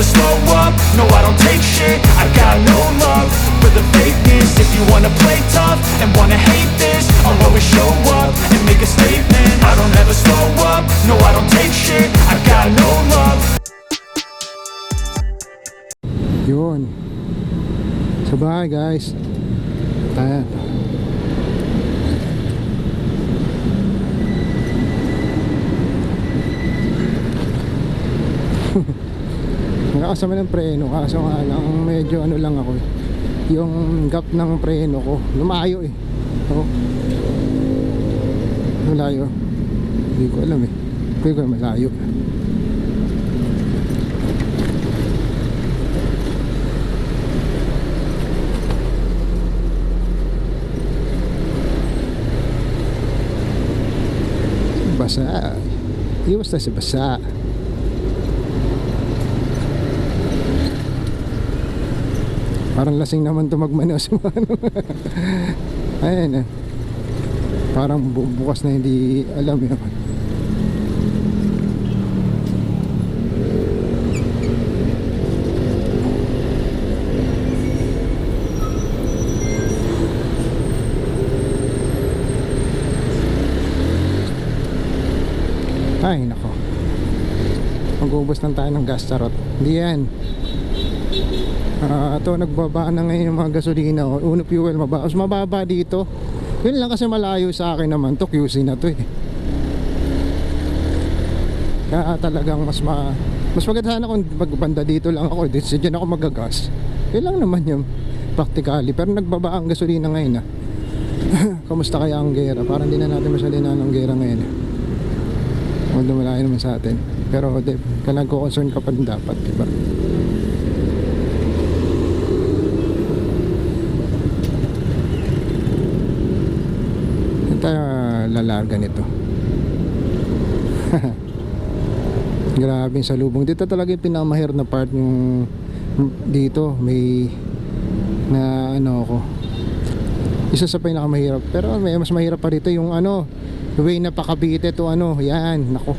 never slow up, no I don't take shit. I got no love for the fakeness. If you wanna play tough and wanna hate this, I'll always show up and make a statement. I don't ever slow up, no I don't take shit. I got no love. Yun. Sa bahay guys. Ayan. Nakasama ng preno, kaso nga lang medyo ano lang ako, yung gap ng preno ko lumayo eh. So, malayo. Hindi ko alam eh. Hindi ko malayo. Basa. Iwas na si basa. Parang lasing naman ito magmanos. Ayan eh. Parang bukas na hindi alam yun. Ay nako, mag-uubos lang tayo ng gas, charot. Hindi yan. Ito nagbaba na ngayon yung mga gasolina. Uno fuel mababa dito. Yun lang kasi malayo sa akin naman to, QC na to eh. Kaya talagang mas maganda sana kung magbanda dito lang ako. Diyan ako magagas. Yun lang naman yung practically. Pero nagbaba ang gasolina ngayon ah. Kamusta kaya ang gera? Parang di na natin masalina ng gera ngayon eh. Although malayo naman sa atin. Pero kailangan ko concern ka pa rin dapat, diba? Tayo lalarga nito. Grabe sa lubong dito talaga yung pinamahir na part yung dito may na ano ako isa sa pinakamahirap, pero may mas mahirap pa rito yung ano way na pa Cavite to ano yan nako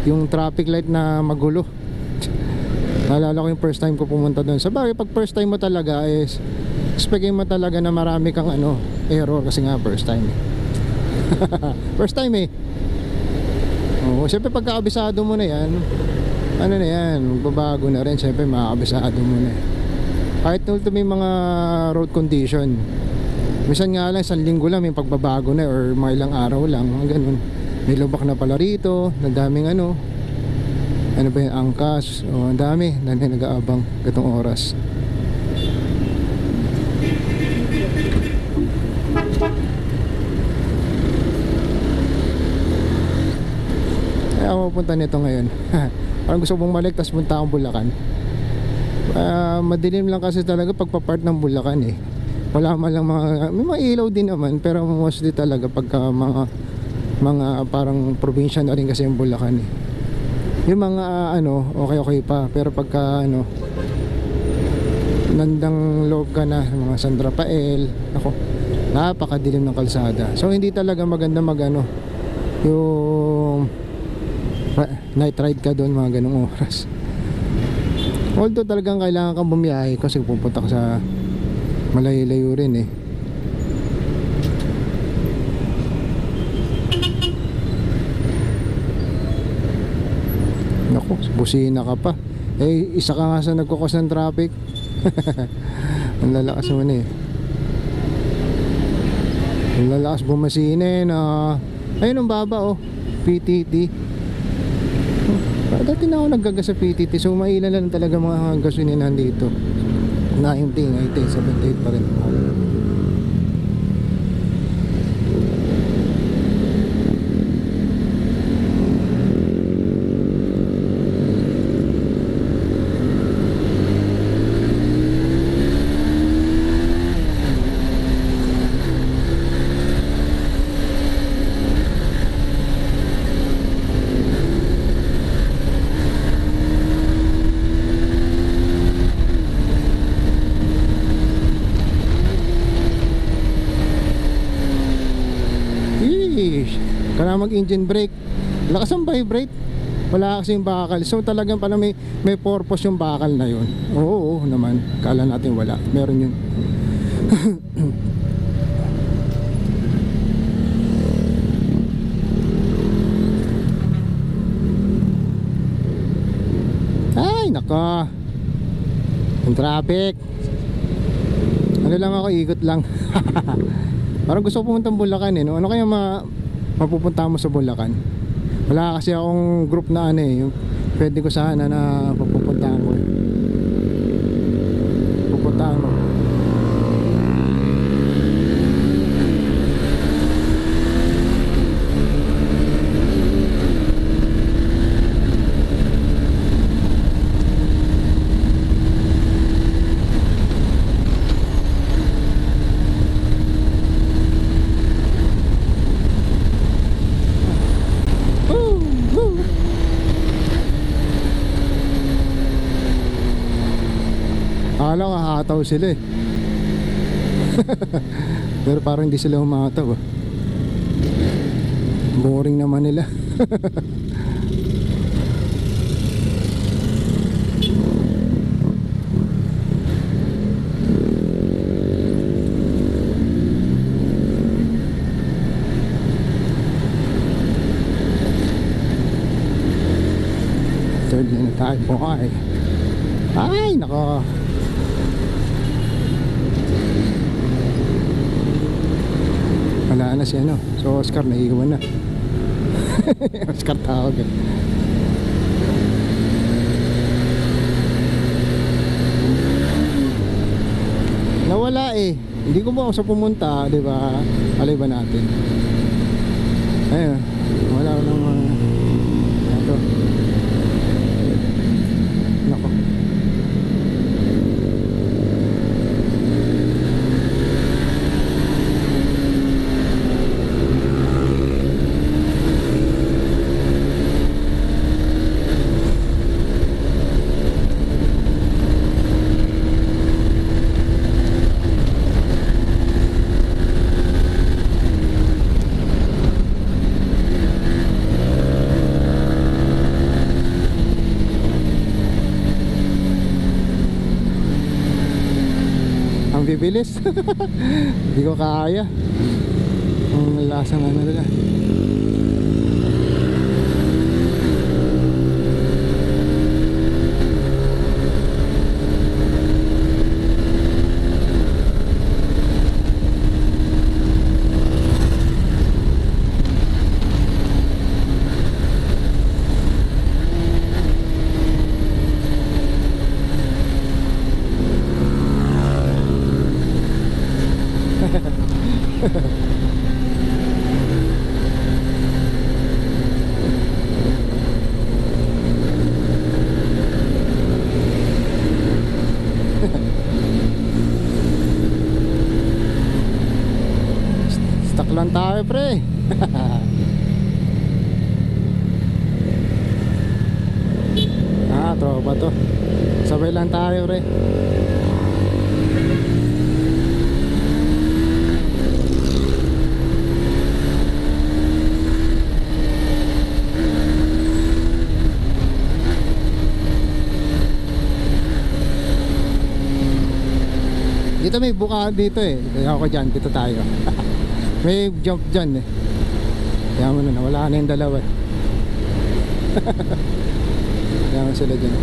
yung traffic light na magulo. Naalala ko yung first time ko pumunta doon. Sa bagay pag first time mo talaga is expectin mo talaga na marami kang ano error kasi nga first time eh. First time eh. Oo, siyempre pagkakabisado mo na yan, ano na yan, magbabago na rin. Siyempre makakabisado mo na eh. Kahit may mga road condition, minsan nga lang isang linggo lang may pagbabago na or mga ilang araw lang, ganun. May lubak na pala rito, nadaming ano ba yung angkas, o ang dami na nag-aabang gatong oras. Ako pupunta nito ngayon. Parang gusto mong bumalik tapos punta akong Bulacan. Madilim lang kasi talaga pagpa-part ng Bulacan eh. Wala man lang may mga ilaw din naman, pero mostly talaga pagka mga parang probinsya na rin kasi yung Bulacan eh. Yung mga okay pa, pero pagka nandang loob ka na, mga San Rafael, ako, napakadilim ng kalsada. So hindi talaga maganda yung night ride ka doon mga ganung oras. Although talagang kailangan kang bumiyahe kasi pupunta ka sa malayo-layo rin eh. Naku, busina ka pa. Eh, isa ka nga sa nagkukos ng traffic. Ang lalakas naman eh. Ang lalakas bumasinin. Ayun ang baba oh, PTT. Dati na ako naggagas sa PTT, so mailan lang talaga mga gasolinahan dito. 90, 78 pa rin. Kailangan mag engine brake. Lakas ang vibrate. Wala kasi yung bakal. So talagang pala may purpose yung bakal na yun. Oo, oo naman. Kala natin wala. Meron yun. Ay, nako. Yung traffic. Ano lang ako, ikot lang. Parang gusto ko pumunta ng Bulacan eh. No? Ano kaya mapupunta mo sa Bulacan? Wala kasi akong group na ano eh. Yung pwede ko sana na pupuntahan ko. Pupuntahan mo. Akala ko hahataw sila eh. Pero parang hindi sila humataw. Boring naman nila. Third na tayo po ay. Ay, nako. Wala na si ano. So Oscar naiiwan na. Oscar tawag eh. Nawala eh. Hindi ko ba sa pumunta, di ba? Alay ba natin? Ayun. Wala ko nang ito. Nako. Ang bibilis. Hindi ko kaya. Ang lasang ano nila. Stuck lang tayo pre. Tropa to. Sabay lang tayo pre. Dito may buka dito eh. Kaya ako dyan, dito tayo. May jump dyan eh. Kaya mo na, wala na yung dalawa. Kaya mo sila dyan.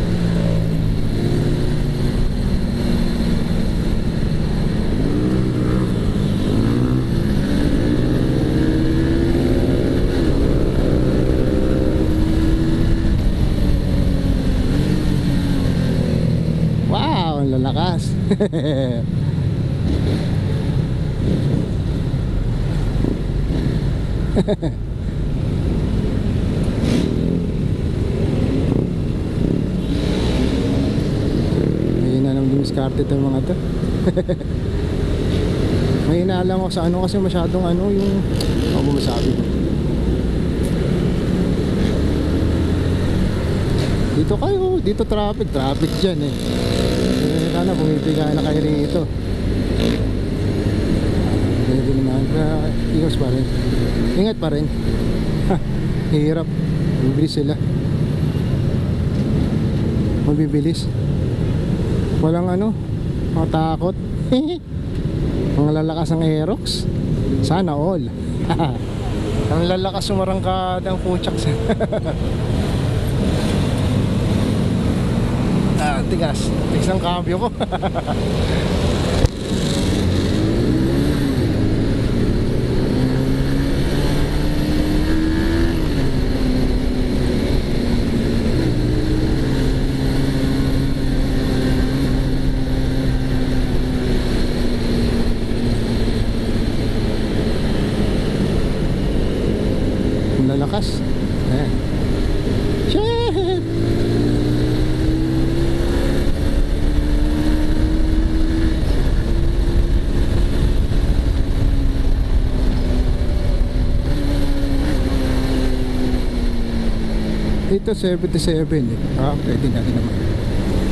Wow, ang lalakas. May inalam dumiskarte ito mga to. May inaalam ako sa ano kasi masyadong ano yung ako masabi ko. Dito kayo, dito traffic dyan eh. Sana bumibigay na kayo rito. Pwede naman, iwas pa rin. Ingat pa rin. Hirap, bibilis sila. mabibilis. Walang ano, matakot. Ang lalakas ng Aerox. Sana all. Ang lalakas sumarangkadang putsak sa tigas ang cambio ko. Lalakas. Ayan. Shit! Dito 77 eh. Pwede na rin naman.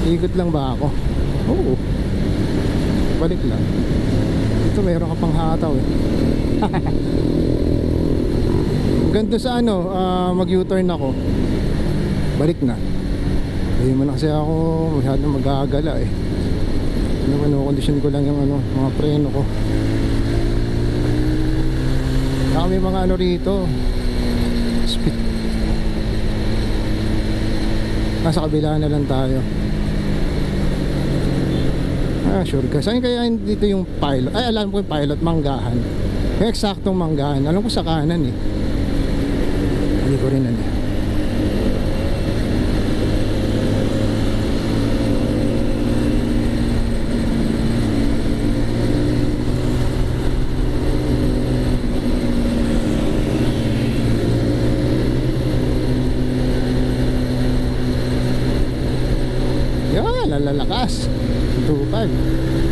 Ikot lang ba ako? Oo. Balik lang. Dito mayroon ka pang hataw eh. Ganito sa ano, mag U-turn ako. Balik na. Hindi mo na kasi ako masyadong magagala eh. Kondisyon ko lang yung ano, mga preno ko. Kami mga ano rito. Speed. Nasa kabila na lang tayo. Sure ka. Saan kaya dito yung pilot? Ay, alam ko yung pilot, Manggahan. Yung eksaktong Manggahan. Alam ko sa kanan eh. Hindi ko rin ano. Yan, lalakas. 2.5.